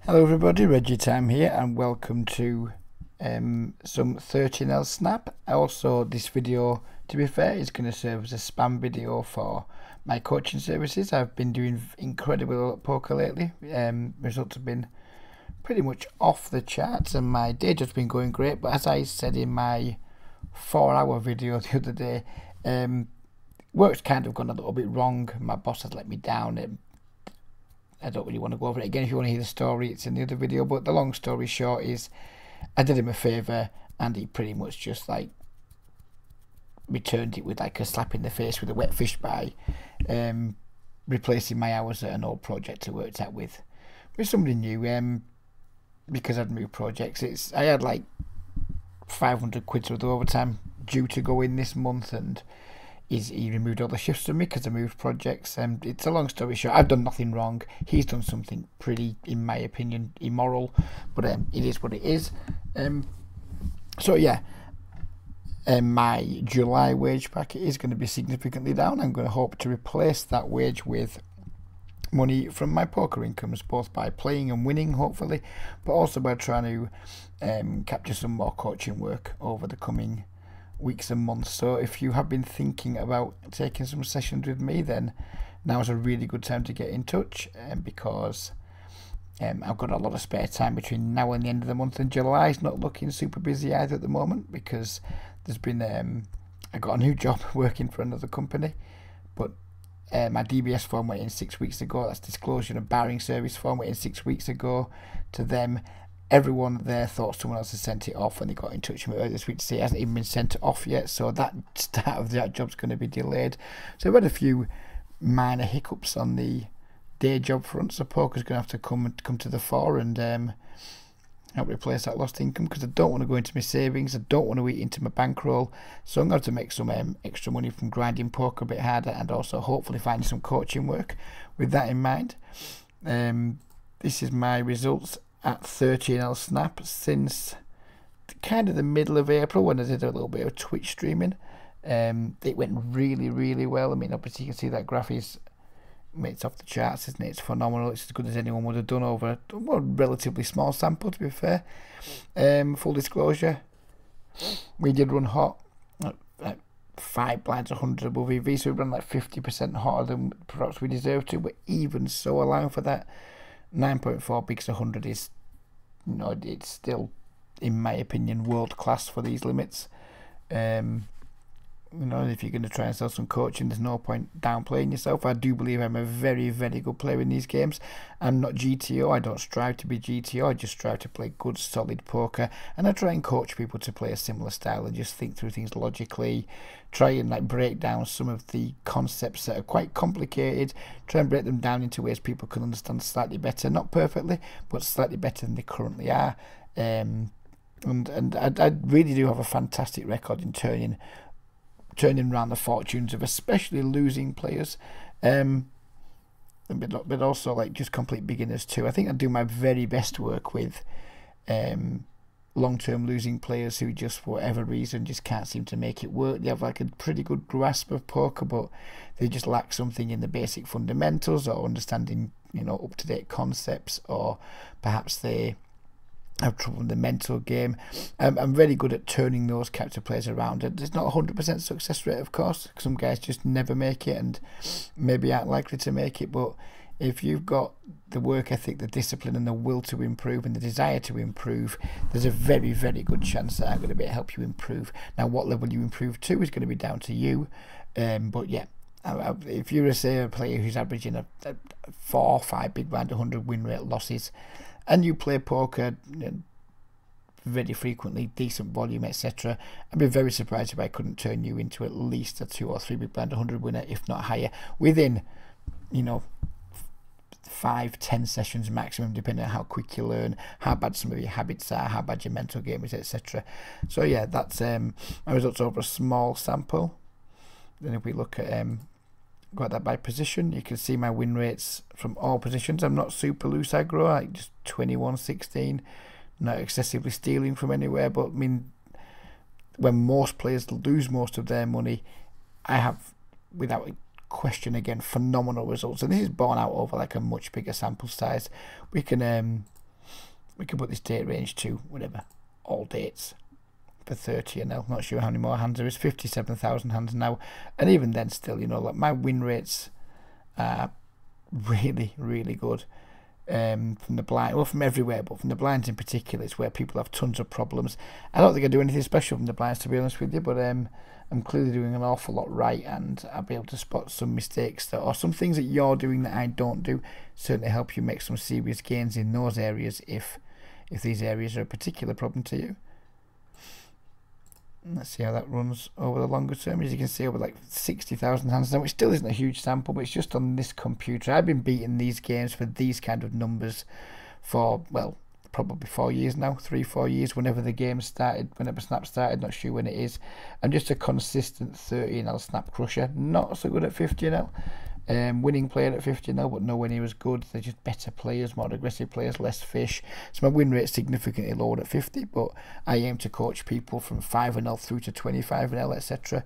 Hello everybody, Reggie Time here and welcome to some 13L Snap. Also, this video, to be fair, is going to serve as a spam video for my coaching services. I've been doing incredibly well at poker lately. Results have been pretty much off the charts and my day job's been going great, but as I said in my 4-hour video the other day, work's kind of gone a little bit wrong. My boss has let me down. I don't really want to go over it again. If you want to hear the story, it's in the other video. But the long story short is, I did him a favour, and he pretty much just like returned it with like a slap in the face with a wet fish by replacing my hours at an old project I worked at with somebody new. Because I'd moved projects, I had like 500 quid worth of overtime due to go in this month, and he removed all the shifts from me because I moved projects. It's a long story short. I've done nothing wrong. He's done something pretty, in my opinion, immoral, but it is what it is. So yeah, my July wage packet is going to be significantly down. I'm going to hope to replace that wage with money from my poker incomes, both by playing and winning, hopefully, but also by trying to capture some more coaching work over the coming weeks and months. So if you have been thinking about taking some sessions with me, then now is a really good time to get in touch, because I've got a lot of spare time between now and the end of the month, and July is not looking super busy either at the moment because there's been I got a new job working for another company, but my DBS form went in 6 weeks ago. That's disclosure and barring service form went in 6 weeks ago to them. Everyone there thought someone else had sent it off, and they got in touch with me earlier this week to say it hasn't even been sent off yet, so that start of that job's going to be delayed. So I've had a few minor hiccups on the day job front, so poker's going to have to come to the fore and help replace that lost income, because I don't want to go into my savings, I don't want to eat into my bankroll, so I'm going to have to make some extra money from grinding poker a bit harder, and also hopefully finding some coaching work with that in mind. This is my results at 13L Snap since kind of the middle of April, when I did a little bit of Twitch streaming. It went really well. I mean, obviously you can see that graph is, it's off the charts, isn't it? It's phenomenal. It's as good as anyone would have done over a relatively small sample, to be fair. Full disclosure, we did run hot at 5 blinds 100 above EV, so we ran like 50% hotter than perhaps we deserved to, but even so, allowing for that, 9.4 bigs 100 is, it's still, in my opinion, world class for these limits. If you're going to try and sell some coaching, there's no point downplaying yourself. I do believe I'm a very good player in these games. I'm not GTO. I don't strive to be GTO. I just strive to play good, solid poker, and I try and coach people to play a similar style and just think through things logically. Try and break down some of the concepts that are quite complicated. Try and break them down into ways people can understand slightly better, not perfectly, but slightly better than they currently are. And I really do have a fantastic record in turning around the fortunes of especially losing players, but also like just complete beginners too. I think I do my very best work with long-term losing players who just for whatever reason just can't seem to make it work. They have like a pretty good grasp of poker, but they just lack something in the basic fundamentals or understanding up-to-date concepts, or perhaps they have trouble in the mental game. I'm very good at turning those character players around. There's not 100% success rate, of course. Some guys just never make it and maybe aren't likely to make it, but if you've got the work ethic, the discipline and the will to improve and the desire to improve, there's a very good chance that I'm going to be able to help you improve. Now, what level you improve to is going to be down to you, but yeah, if you're a player who's averaging a 4 or 5 big blind 100 win rate losses, and you play poker very frequently, decent volume, etc., I'd be very surprised if I couldn't turn you into at least a 2 or 3 big blind 100 winner, if not higher, within 5-10 sessions maximum, depending on how quick you learn, how bad some of your habits are, how bad your mental game is, etc. So yeah, that's my results over a small sample. Then if we look at got that by position, you can see my win rates from all positions. I'm not super loose aggro, like just 21-16, not excessively stealing from anywhere, but I mean, when most players lose most of their money, I have, without question, again, phenomenal results, and this is borne out over like a much bigger sample size. We can we could put this date range to whatever, all dates for 30 and L. Not sure how many more hands there is, 57,000 hands now. And even then still, you know, like my win rates are really, really good. From the blind, well, from everywhere, but from the blinds in particular, it's where people have tons of problems. I don't think I do anything special from the blinds, to be honest with you, but I'm clearly doing an awful lot right, and I'll be able to spot some mistakes that, or some things that you're doing that I don't do. Certainly help you make some serious gains in those areas if these areas are a particular problem to you. Let's see how that runs over the longer term. As you can see, over like 60,000 hands now, which still isn't a huge sample, but it's just on this computer. I've been beating these games for these kind of numbers for, well, probably 4 years now, 3-4 years, whenever the game started, whenever Snap started, not sure when it is. I'm just a consistent 30NL Snap crusher, not so good at 50NL. Winning player at 50 now, but nowhere near as good. They're just better players, more aggressive players, less fish. So my win rate's significantly lower at 50, but I aim to coach people from 5NL through to 25NL, etc.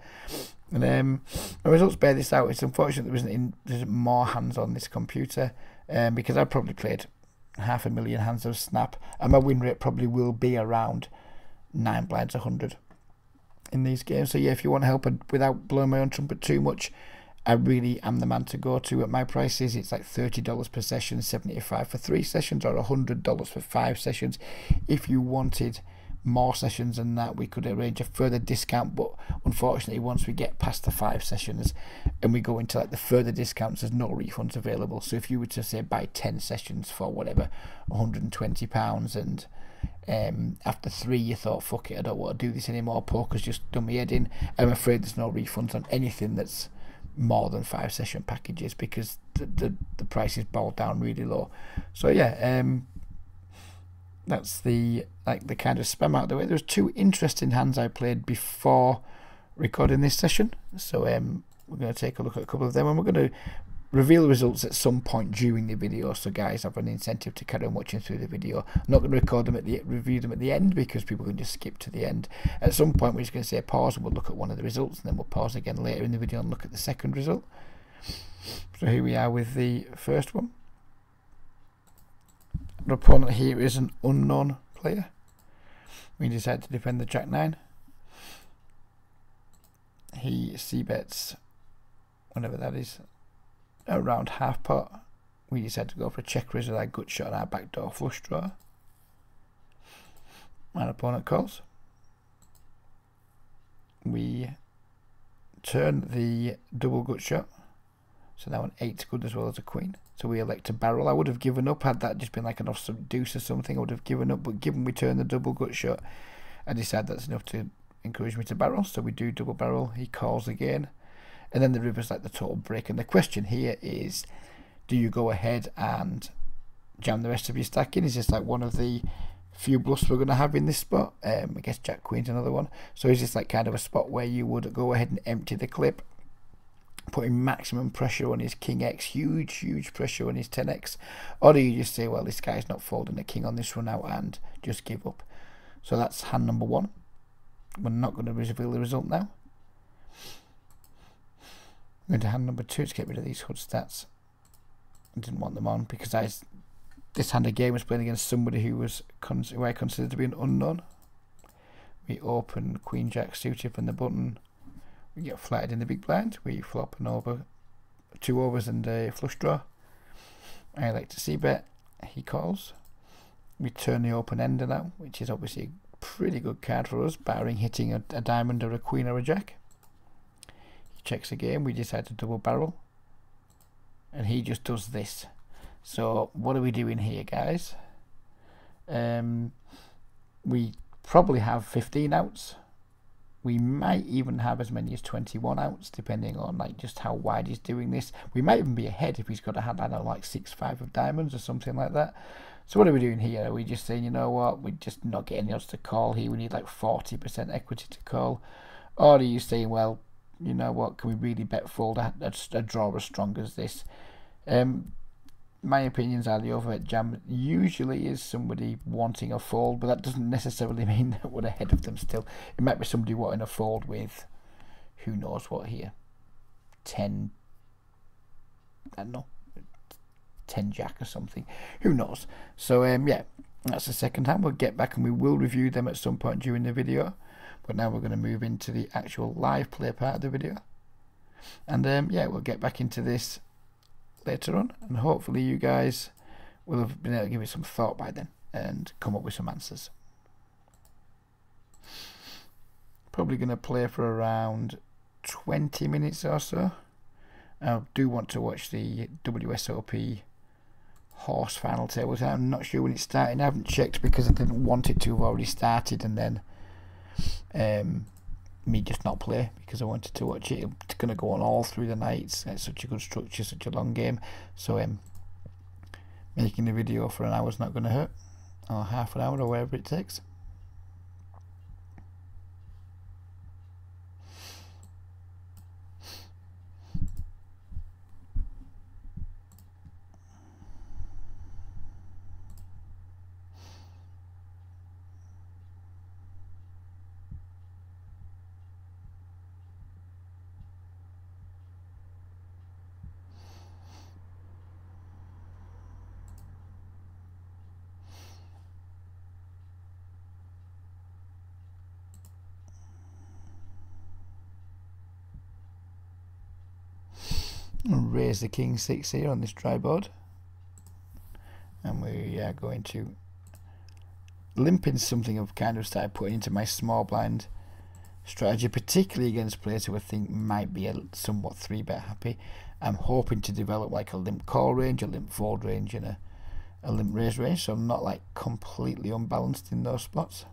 And my results bear this out. It's unfortunate there isn't more hands on this computer, because I've probably played 500,000 hands of Snap, and my win rate probably will be around 9 blinds 100 in these games. So yeah, if you want help without blowing my own trumpet too much, I really am the man to go to. At my prices, it's like $30 per session, $75 for 3 sessions, or $100 for 5 sessions. If you wanted more sessions than that, we could arrange a further discount, but unfortunately once we get past the 5 sessions and we go into like the further discounts, there's no refunds available. So if you were to say buy 10 sessions for whatever, £120, and after 3 you thought, fuck it, I don't want to do this anymore, poker's just done me head in, I'm afraid there's no refunds on anything that's more than 5 session packages, because the price is balled down really low. So yeah, that's the kind of spam out of the way. There's 2 interesting hands I played before recording this session, so we're going to take a look at a couple of them, and we're going to reveal the results at some point during the video, so guys have an incentive to carry on watching through the video. I'm not going to record them review them at the end, because people can just skip to the end. At some point we're just going to say pause and we'll look at one of the results, and then we'll pause again later in the video and look at the second result. So here we are with the first one. The opponent here is an unknown player. We decide to defend the Jack 9. He c-bets, whatever that is, around half pot. We decide to go for a check raise with our gut shot and our backdoor flush draw. My opponent calls. We turn the double gut shot, so now an 8's good as well as a queen. So we elect to barrel. I would have given up had that just been like an offsuit deuce or something. I would have given up, but given we turn the double gut shot, I decide that's enough to encourage me to barrel. So we do double barrel. He calls again. And then the river's like the total break. And the question here is, do you go ahead and jam the rest of your stack in? Is this like one of the few bluffs we're going to have in this spot? I guess Jack Queen's another one. So is this like kind of a spot where you would go ahead and empty the clip, putting maximum pressure on his King X, huge pressure on his 10X? Or do you just say, well, this guy's not folding a king on this run out, and just give up? So that's hand number 1. We're not going to reveal the result now. I'm going to hand number 2 to get rid of these HUD stats. I didn't want them on because this hand again was playing against somebody who I considered to be an unknown. We open Queen Jack suited from the button. We get flatted in the big blind. We flop an over, 2 overs and a flush draw. I like to c-bet. He calls. We turn the open ender now, which is obviously a pretty good card for us, barring hitting a diamond or a queen or a jack. He checks again. We decide to double barrel, and he just does this. So what are we doing here, guys? We probably have 15 outs. We might even have as many as 21 outs, depending on like just how wide he's doing this. We might even be ahead if he's got a hand, I don't know, like 6-5 of diamonds or something like that. So what are we doing here? Are we just saying, you know what, we're just not getting the odds to call here, we need like 40% equity to call? Or are you saying, well, you know what, can we really bet fold a draw as strong as this? My opinions are the overhead jam usually is somebody wanting a fold, but that doesn't necessarily mean that we're ahead of them still. It might be somebody wanting a fold with who knows what here. 10, I don't know, 10 jack or something. Who knows? So yeah, That's the second hand. We'll get back and we will review them at some point during the video. But now we're going to move into the actual live play part of the video. And yeah, we'll get back into this later on. And hopefully you guys will have been able to give it some thought by then and come up with some answers. Probably going to play for around 20 minutes or so. I do want to watch the WSOP horse final table. I'm not sure when it's starting. I haven't checked because I didn't want it to have already started and then me just not play because I wanted to watch it. It's going to go on all through the nights. It's such a good structure, such a long game. So making a video for an hour is not going to hurt, or half an hour or whatever it takes. Raise the king 6 here on this dry board, and we are going to limp in something I've kind of started putting into my small blind strategy, particularly against players who I think might be a somewhat 3-bet happy. I'm hoping to develop like a limp call range, a limp fold range, and a limp raise range, so I'm not like completely unbalanced in those spots.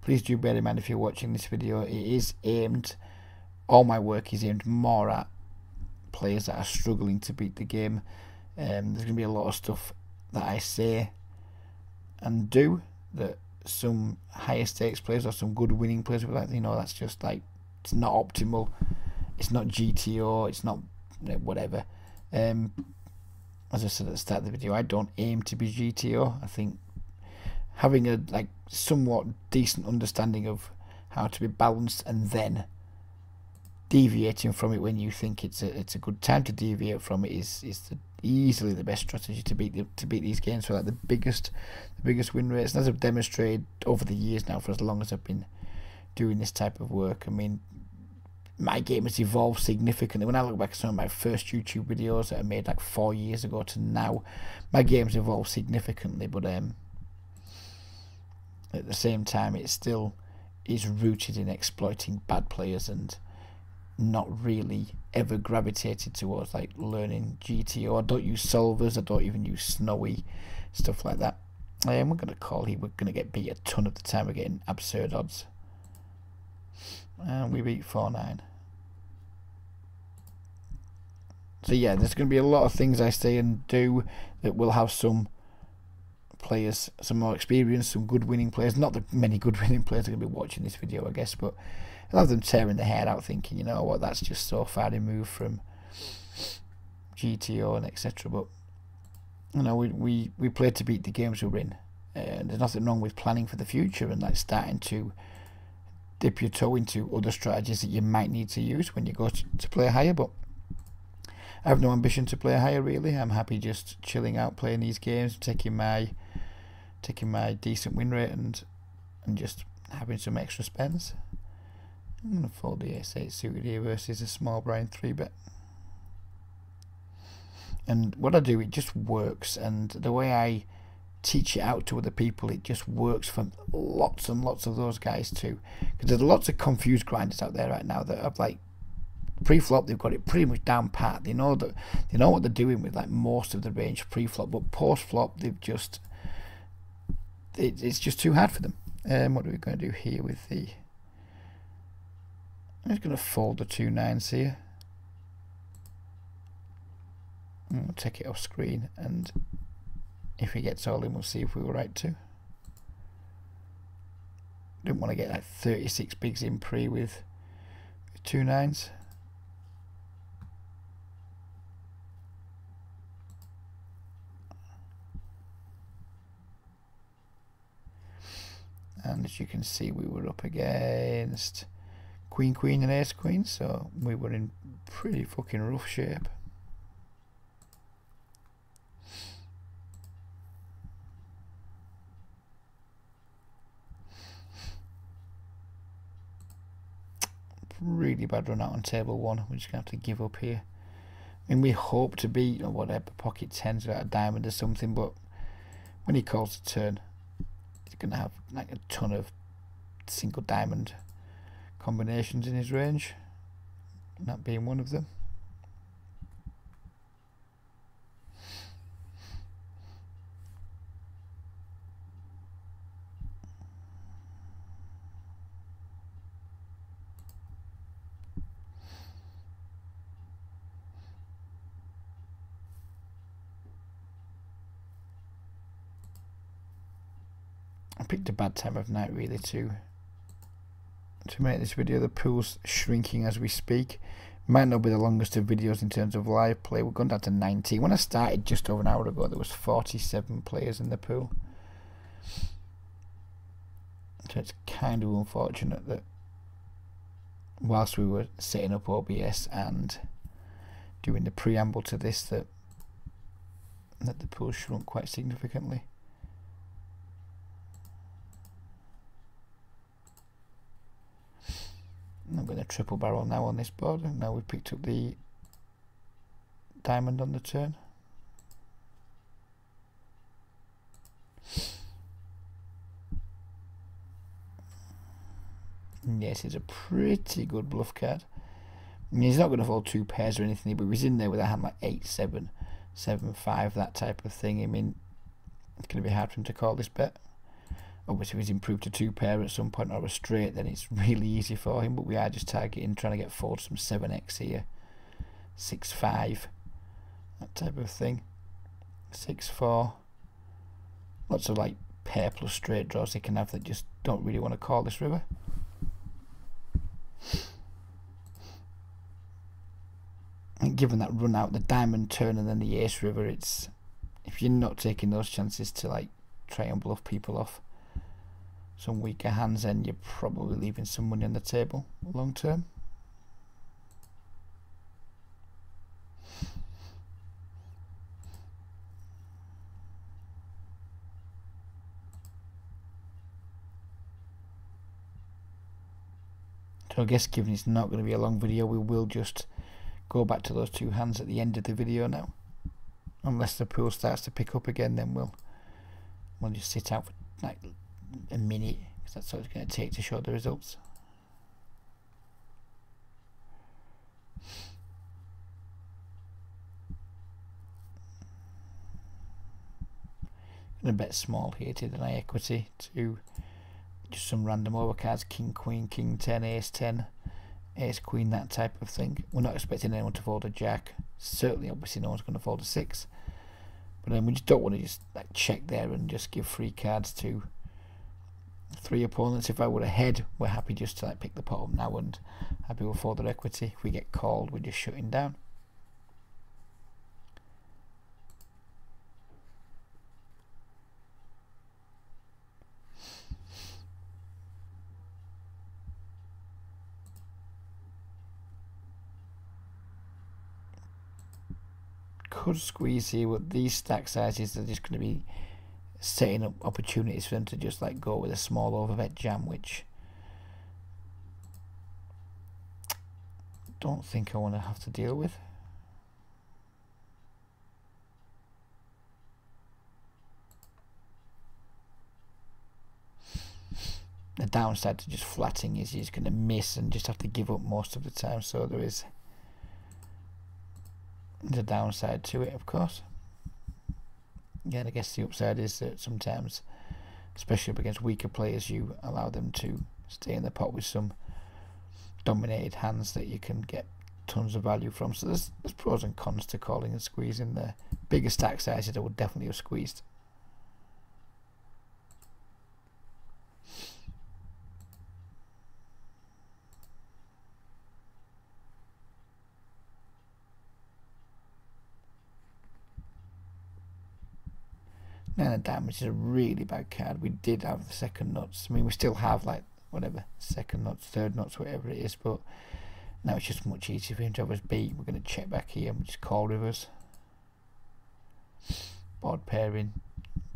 Please do bear in mind if you're watching this video, it is aimed, all my work is aimed more at players that are struggling to beat the game. There's going to be a lot of stuff that I say and do that some higher stakes players or some good winning players will be like, you know, that's just like, it's not optimal, it's not GTO, it's not whatever. As I said at the start of the video, I don't aim to be GTO. I think having a like somewhat decent understanding of how to be balanced and then deviating from it when you think it's a good time to deviate from it is easily the best strategy to beat these games for like the biggest win rates. And as I've demonstrated over the years now, for as long as I've been doing this type of work, I mean, my game has evolved significantly. When I look back at some of my first YouTube videos that I made like 4 years ago to now, my game's evolved significantly, but at the same time it still is rooted in exploiting bad players and not really ever gravitated towards like learning GTO. I don't use solvers, I don't even use snowy stuff like that. We're going to call here, we're going to get beat a ton of the time, we're getting absurd odds. And we beat 4-9. So yeah, there's going to be a lot of things I say and do that will have some players, some more experience, some good winning players. Not that many good winning players are going to be watching this video, I guess, but I'll have them tearing their hair out thinking, you know what, that's just so far removed from GTO and etc. But you know, we play to beat the games we're in, and there's nothing wrong with planning for the future and like starting to dip your toe into other strategies that you might need to use when you go to play higher. But I have no ambition to play higher really. I'm happy just chilling out, playing these games, taking my decent win rate and just having some extra spends. I'm going to fold the ace-8 suited here versus a small blind 3-bet. And what I do, it just works, and the way I teach it out to other people, it just works for lots and lots of those guys too. Because there's lots of confused grinders out there right now that have like pre-flop, they've got it pretty much down pat. They know what they're doing with like most of the range pre-flop, but post-flop they've just it's just too hard for them. What are we going to do here with the? I'm just going to fold the 2 9s here. We'll take it off screen, and if he gets all in, we'll see if we were right too. Didn't want to get like 36 bigs in pre with 2 9s. And as you can see, we were up against Queen, Queen and Ace, Queen, so we were in pretty fucking rough shape. Really bad run out on table 1. We're just going to have to give up here. I mean, we hope to beat, or whatever, pocket 10s without a diamond or something, but when he calls the turn, he's going to have like a ton of single diamond combinations in his range, that being one of them. I picked a bad time of night really to make this video. The pool's shrinking as we speak. Might not be the longest of videos in terms of live play. We're going down to 19. When I started just over an hour ago, there was 47 players in the pool. So it's kind of unfortunate that whilst we were setting up OBS and doing the preamble to this, that the pool shrunk quite significantly. I'm going to triple barrel now on this board. Now we've picked up the diamond on the turn. Yes, it's a pretty good bluff card. I mean, he's not going to fold 2 pairs or anything, but he's in there with a hand like 8-7, 7-5, that type of thing. I mean, it's going to be hard for him to call this bet. Obviously, if he's improved to 2 pair at some point or a straight, then it's really easy for him. But we are just targeting, trying to get forward some 7x here, 6-5, that type of thing, 6-4. Lots of like pair plus straight draws they can have that just don't really want to call this river. And given that run out, the diamond turn and then the ace river, it's, if you're not taking those chances to like try and bluff people off some weaker hands, then you're probably leaving some money on the table long term. So I guess given it's not going to be a long video, we will just go back to those 2 hands at the end of the video now. Unless the pool starts to pick up again, then we'll just sit out for like a minute, because that's what it's going to take to show the results. I'm going to bet small here to deny equity to just some random overcards, king, queen, king 10, ace 10, ace queen, that type of thing. We're not expecting anyone to fold a jack. Certainly, obviously, no one's going to fold a 6. But then we just don't want to just like check there and just give free cards to 3 opponents. If I were ahead, we're happy just to like pick the pot up now and happy with fold their equity. If we get called, we're just shutting down. Could squeeze here, but these stack sizes are just going to be setting up opportunities for them to just like go with a small overbet jam, which I don't think I want to have to deal with. The downside to just flatting is he's going to miss and just have to give up most of the time, so there is the downside to it, of course. Again, I guess the upside is that sometimes, especially up against weaker players, you allow them to stay in the pot with some dominated hands that you can get tons of value from. So there's pros and cons to calling and squeezing there. Bigger stack sizes I would definitely have squeezed. 9 of diamonds is a really bad card. We did have the second nuts. I mean, we still have like whatever, second nuts, third nuts, whatever it is, but now it's just much easier for him to have us beat. We're going to check back here and we just call rivers. Board pairing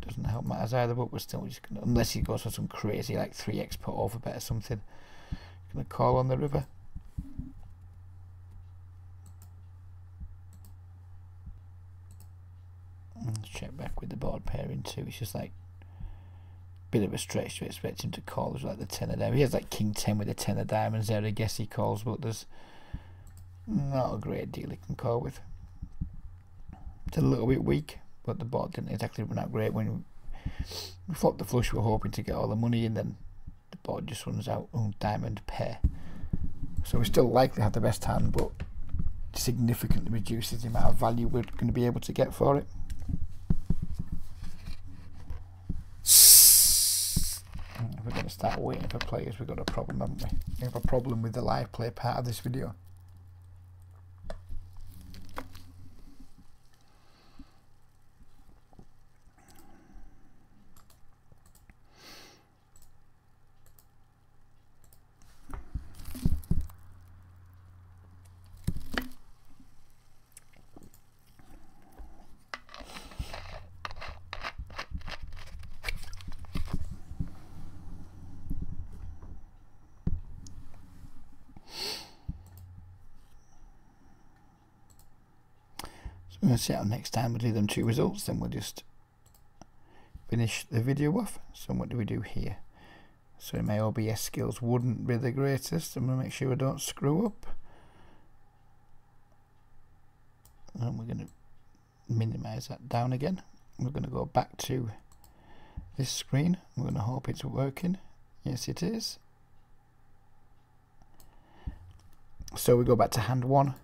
doesn't help matters either, but we're still just going to, unless he goes for some crazy like 3x put over bet or something, going to call on the river. Let's check back with the board pairing too. It's just like a bit of a stretch to expect him to call as like the 10 of diamonds. He has like king 10 with the 10 of diamonds there, I guess he calls, but there's not a great deal he can call with. It's a little bit weak, but the board didn't exactly run out great. When we flopped the flush, we were hoping to get all the money, and then the board just runs out. Oh, diamond pair. So we still likely have the best hand, but significantly reduces the amount of value we're going to be able to get for it. If we're going to start waiting for players, we've got a problem, haven't we? We have a problem with the live play part of this video. I'm going to set up next time we'll do them 2 results, then we'll just finish the video off. So what do we do here? So my OBS skills wouldn't be the greatest. I'm going to make sure I don't screw up. And we're going to minimize that down again. We're going to go back to this screen. We're going to hope it's working. Yes, it is. So we go back to hand 1.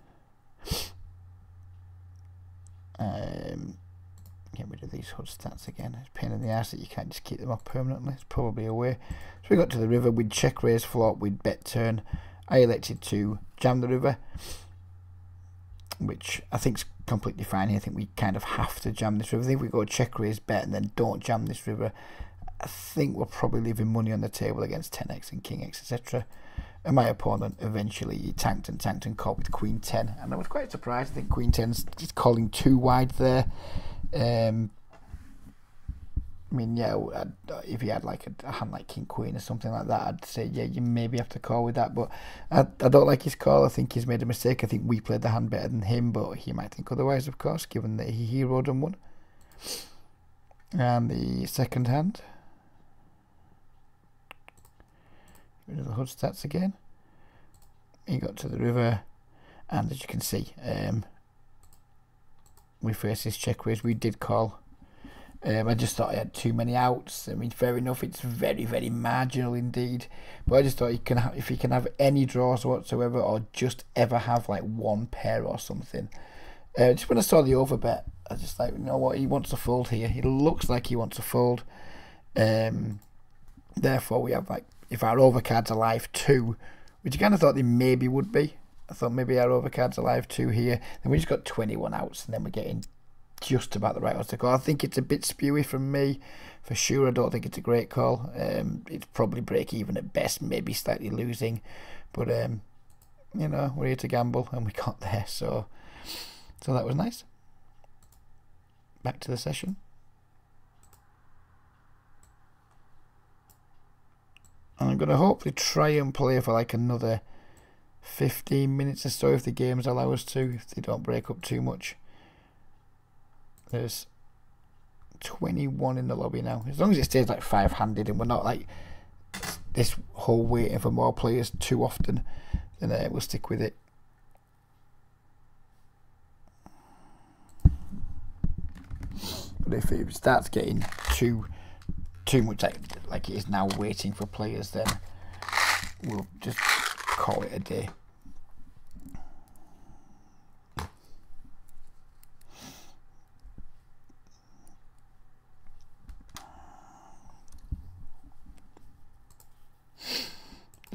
Get rid of these HUD stats again. It's a pain in the ass that you can't just keep them off permanently. It's probably a way. So we got to the river. We'd check raise flop. We'd bet turn. I elected to jam the river, which I think is completely fine here. I think we kind of have to jam this river. I think if we go check raise bet and then don't jam this river, I think we're probably leaving money on the table against 10x and king x, etc. And my opponent eventually he tanked and called with queen 10, and I was quite surprised. I think queen 10's just calling too wide there. I mean, yeah, if he had like a hand like king queen or something like that, I'd say yeah, you maybe have to call with that, but I don't like his call. I think he's made a mistake. I think we played the hand better than him, but he might think otherwise, of course, given that he heroed and won. And the second hand, rid of the HUD stats again. He got to the river, and as you can see, we faced this check raise. We did call. I just thought he had too many outs. I mean, fair enough, it's very, very marginal indeed. But I just thought he can if he can have any draws whatsoever, or just ever have like one pair or something. Just when I saw the overbet, I just like, you know what, he wants to fold here. He looks like he wants to fold. Therefore, we have like, if our overcards are live 2, which you kind of thought they maybe would be. I thought maybe our overcards are live 2 here. Then we just got 21 outs, and then we're getting just about the right odds to call. I think it's a bit spewy from me, for sure. I don't think it's a great call. It's probably break even at best, maybe slightly losing. But, you know, we're here to gamble, and we got there. So that was nice. Back to the session. And I'm going to hopefully try and play for like another 15 minutes or so if the games allow us to, if they don't break up too much. There's 21 in the lobby now. As long as it stays like 5-handed and we're not like this whole waiting for more players too often, then we'll stick with it. But if it starts getting too much like it is now waiting for players, then we'll just call it a day.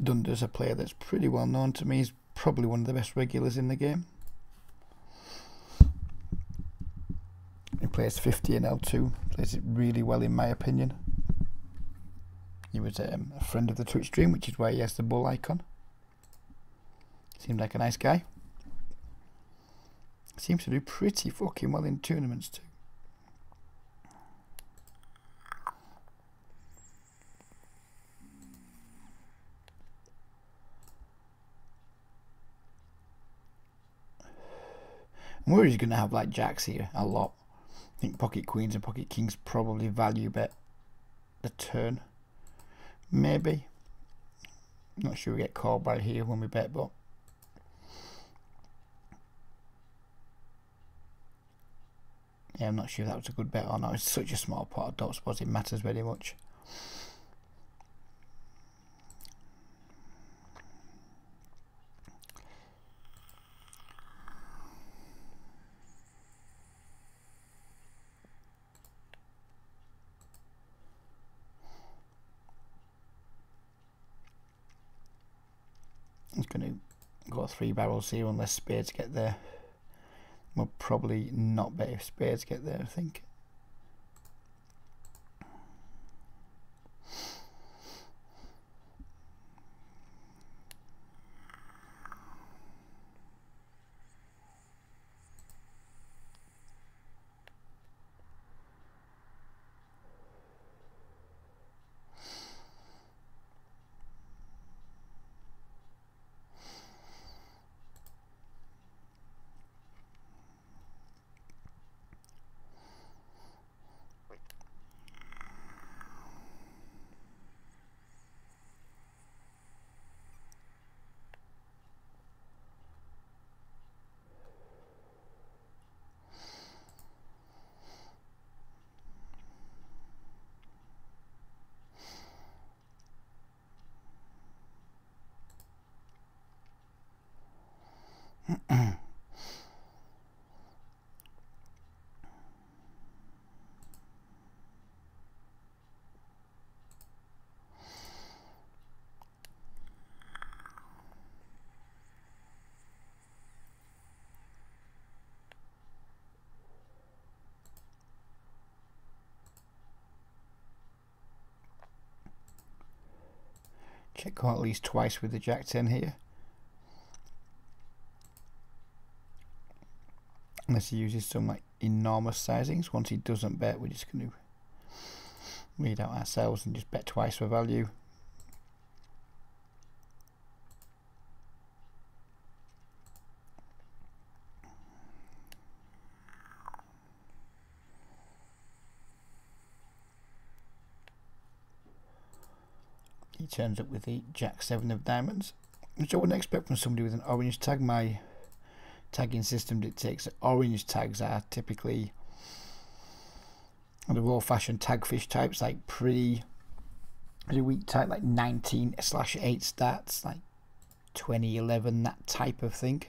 Dunder's a player that's pretty well known to me. He's probably one of the best regulars in the game. He plays 50 in L2, Plays it really well in my opinion. He was a friend of the Twitch stream, which is why he has the bull icon. Seemed like a nice guy. Seems to do pretty fucking well in tournaments too. I'm worried he's going to have like jacks here a lot. I think pocket queens and pocket kings probably value bet the turn. Maybe. Not sure we get called by here when we bet, but yeah, I'm not sure if that was a good bet or not. It's such a small pot, I don't suppose it matters very much. He's going to go 3 barrels here unless spades get there. We'll probably not bet if spades get there, I think. Check call at least twice with the jack 10 here. Unless he uses some like enormous sizings. Once he doesn't bet, we're just going to read out ourselves and just bet twice for value. He turns up with the jack 7 of diamonds, which I wouldn't expect from somebody with an orange tag. My tagging system dictates that orange tags are typically the old-fashioned tagfish types, like pretty weak type, like 19/8 stats, like 2011, that type of thing.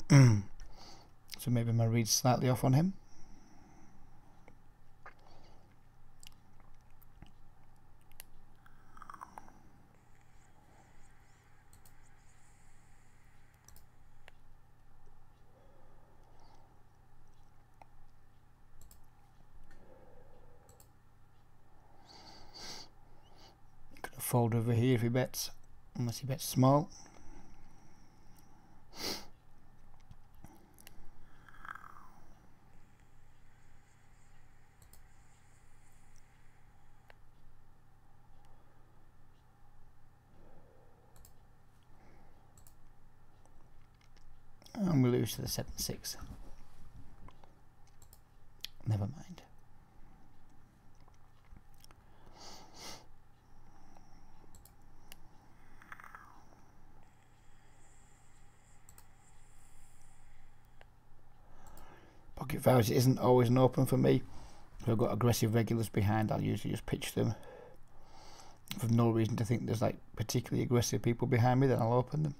So maybe my read's slightly off on him. Fold over here if he bets, unless he bets small. And we lose to the 7-6. Never mind. Pocket fives isn't always an open for me. If I've got aggressive regulars behind, I'll usually just pitch them. If I've no reason to think there's like particularly aggressive people behind me, then I'll open them.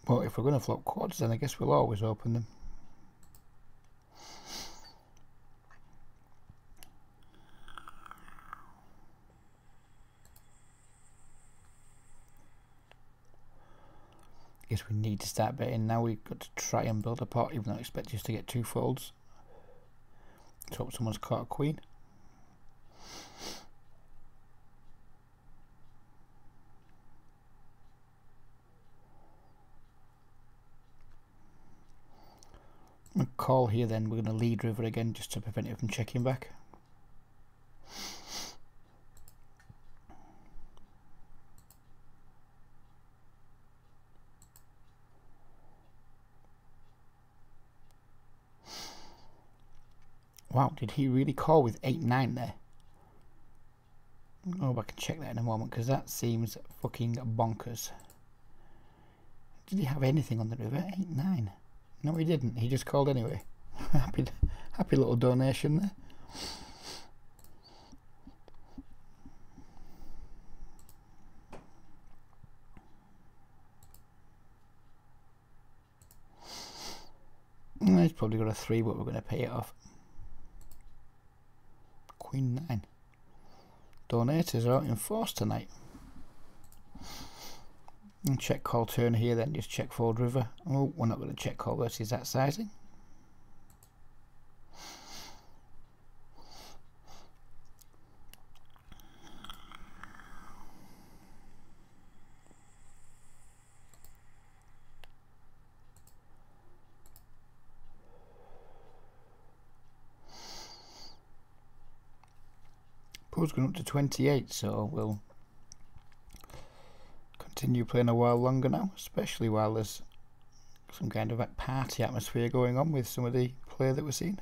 But if we're going to flop quads, then I guess we'll always open them. guess we need to start betting now. We've got to try and build a pot, even though I expect us to get 2 folds. Let's hope someone's caught a queen. I'm going to call here then. We're going to lead river again just to prevent it from checking back. Wow, did he really call with 8-9 there? I'll go back and check that in a moment, because that seems fucking bonkers. Did he have anything on the river? 8-9. No, he didn't. He just called anyway. happy little donation there. He's probably got a 3, but we're going to pay it off. Queen 9. Donators are out in force tonight. And check call turn here, then just check fold river. Oh, we're not going to check call versus that sizing. Pool's going up to 28, so we'll continue playing a while longer now, especially while there's some kind of like party atmosphere going on with some of the play that we're seeing.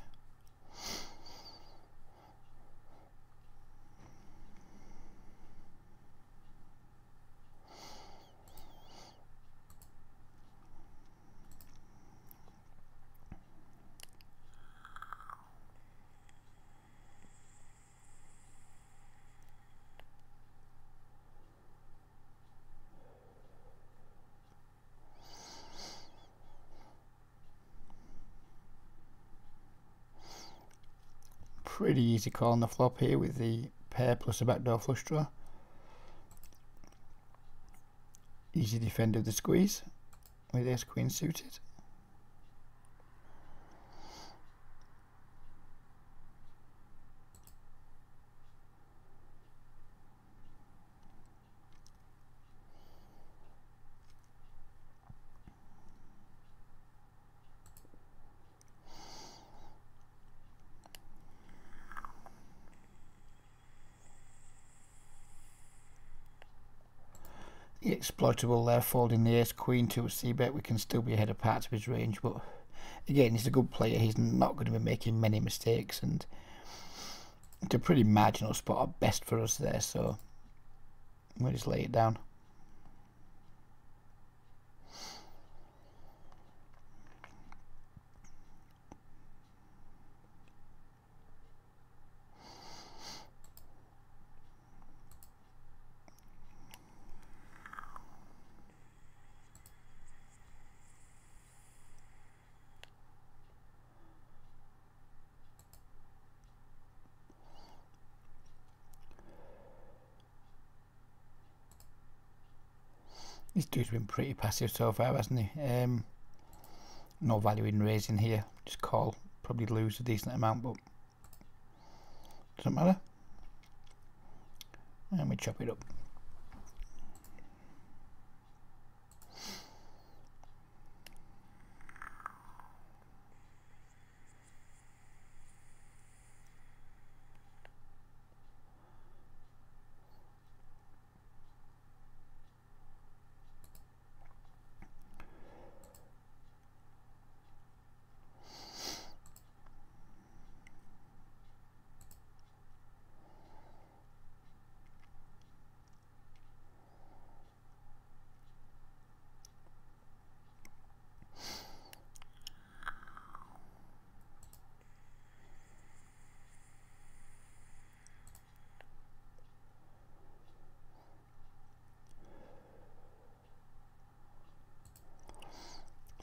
Pretty easy call on the flop here with the pair plus a backdoor flush draw. Easy defend of the squeeze with ace queen suited. Exploitable there, folding the ace queen to a c-bet. We can still be ahead of parts of his range, but again, he's a good player. He's not going to be making many mistakes, and it's a pretty marginal spot at best for us there, so we'll just lay it down. This dude's been pretty passive so far, hasn't he? No value in raising here. Just call. Probably lose a decent amount, but doesn't matter. And we chop it up.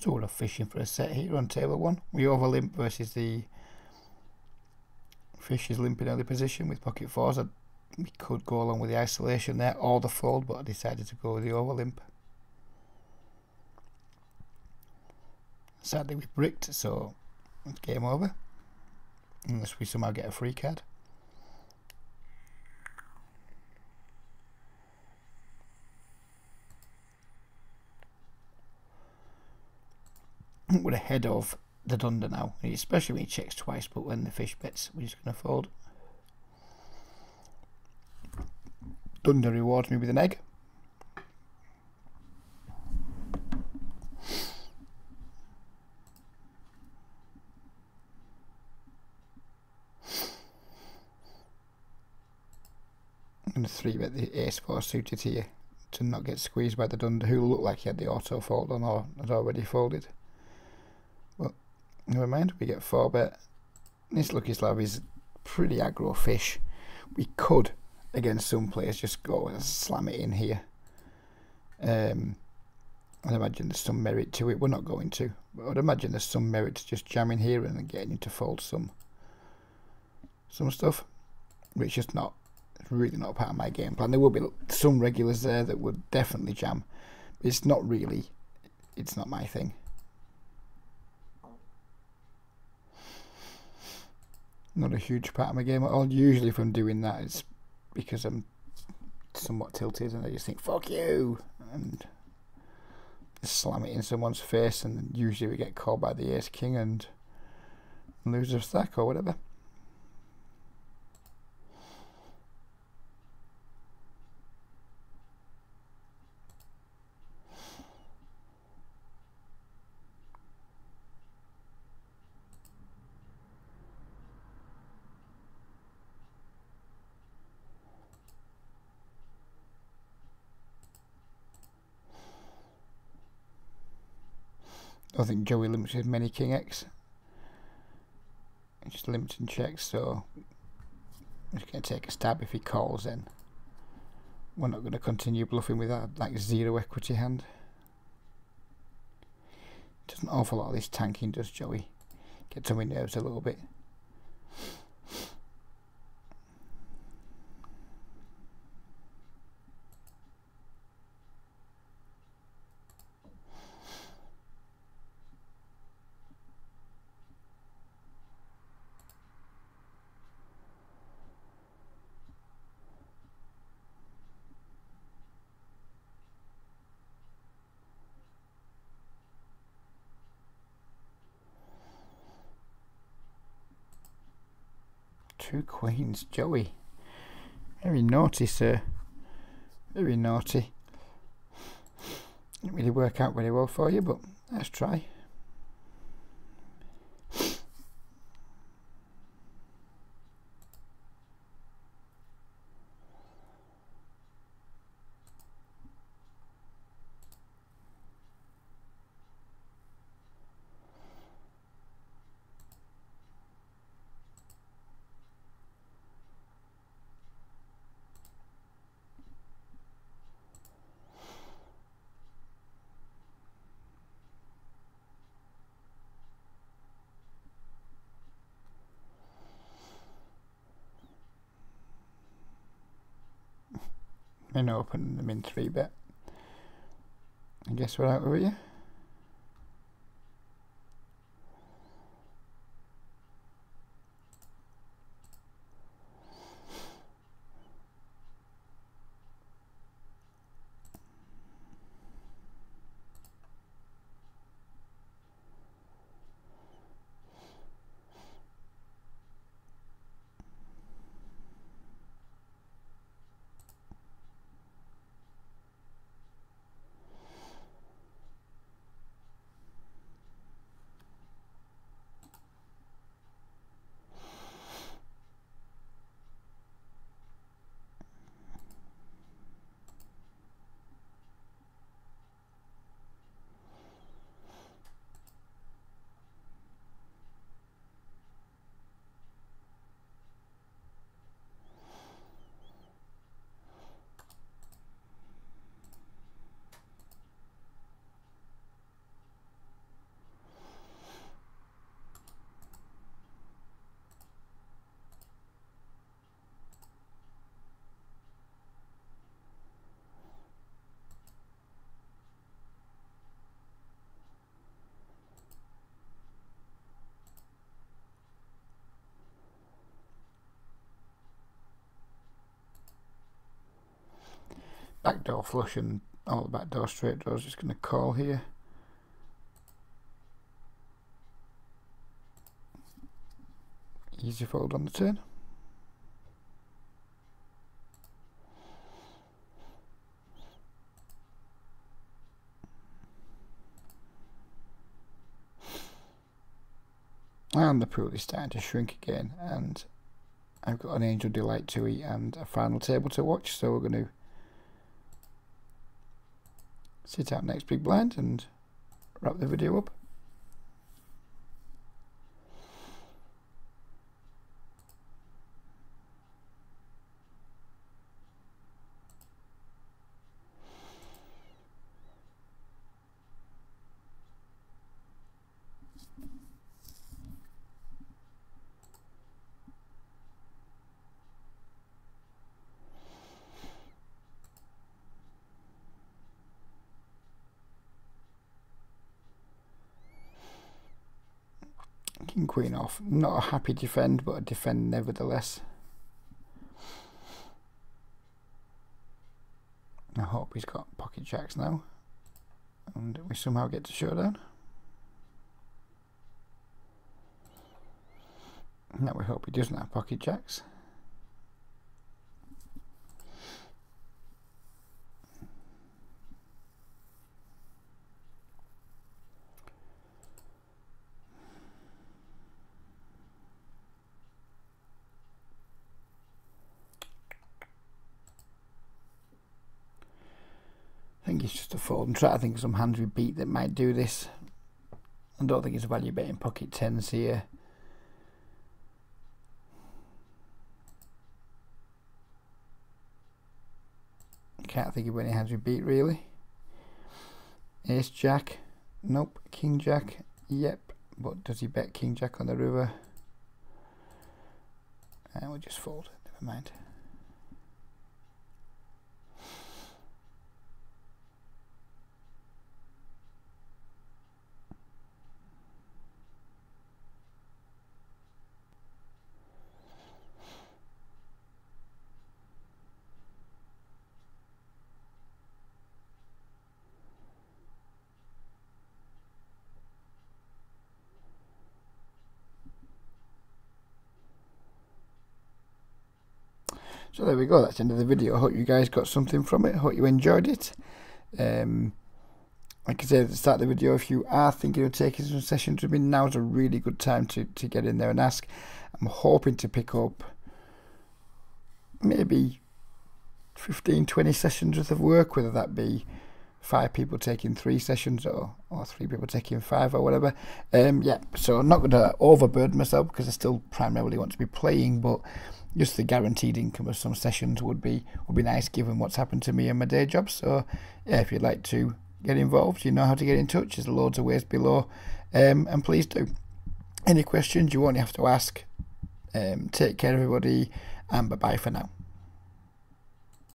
So we're fishing for a set here on table 1. We over limp versus the fish is limp in early position with pocket 4s. We could go along with the isolation there or the fold, but I decided to go with the over limp. Sadly, we bricked, so it's game over. Unless we somehow get a free card. We're ahead of the dunder now, especially when he checks twice, but when the fish bets, we're just going to fold. Dunder rewards me with an egg. I'm going to 3-bet the ace-4 suited here to not get squeezed by the dunder, who looked like he had the auto fold on or had already folded. But never mind, we get 4-bet. This Lucky Slav is pretty aggro fish. We could, against some players, just go and slam it in here. I'd imagine there's some merit to it. We're not going to, but I'd imagine there's some merit to just jamming here and getting him to fold some stuff, which is not really not part of my game plan. There will be some regulars there that would definitely jam, but it's not my thing. Not a huge part of my game at all. Usually if I'm doing that, it's because I'm somewhat tilted and I just think, fuck you, and just slam it in someone's face, and usually we get called by the ace king and lose a stack or whatever. I think Joey limits with many king X. Just limiting checks, so I'm just going to take a stab. If he calls, then we're not going to continue bluffing with that like 0 equity hand. Does an awful lot of this tanking, does Joey. Gets on my nerves a little bit. Two queens, Joey. Very naughty, sir. Very naughty. Didn't really work out very well for you, but let's try. And open them in 3-bet. I guess we're out of here. backdoor flush and all the backdoor straight draws. Just going to call here. Easy fold on the turn. And the pool is starting to shrink again, and I've got an Angel Delight to eat and a final table to watch, so we're going to sit out next big blind and wrap the video up. King Queen off. Not a happy defend, but a defend nevertheless. I hope he's got pocket jacks now, and we somehow get to showdown. Now we hope he doesn't have pocket jacks. I think it's just a fold. I'm trying to think of some hands we beat that might do this. I don't think it's value betting pocket tens here. Can't think of any hands we beat really. Ace Jack, nope. King Jack, yep. But does he bet King Jack on the river? And we'll just fold. Never mind. So there we go, that's the end of the video. I hope you guys got something from it. I hope you enjoyed it. Like I said at the start of the video, if you are thinking of taking some sessions with me, now's a really good time to get in there and ask. I'm hoping to pick up maybe 15-20 sessions worth of work, whether that be 5 people taking 3 sessions or 3 people taking 5 or whatever. Yeah, so I'm not going to overburden myself because I still primarily want to be playing, but just the guaranteed income of some sessions would be nice given what's happened to me and my day job. So yeah, if you'd like to get involved, you know how to get in touch. There's loads of ways below, and please do. Any questions you only have to ask. Take care everybody, and bye bye for now.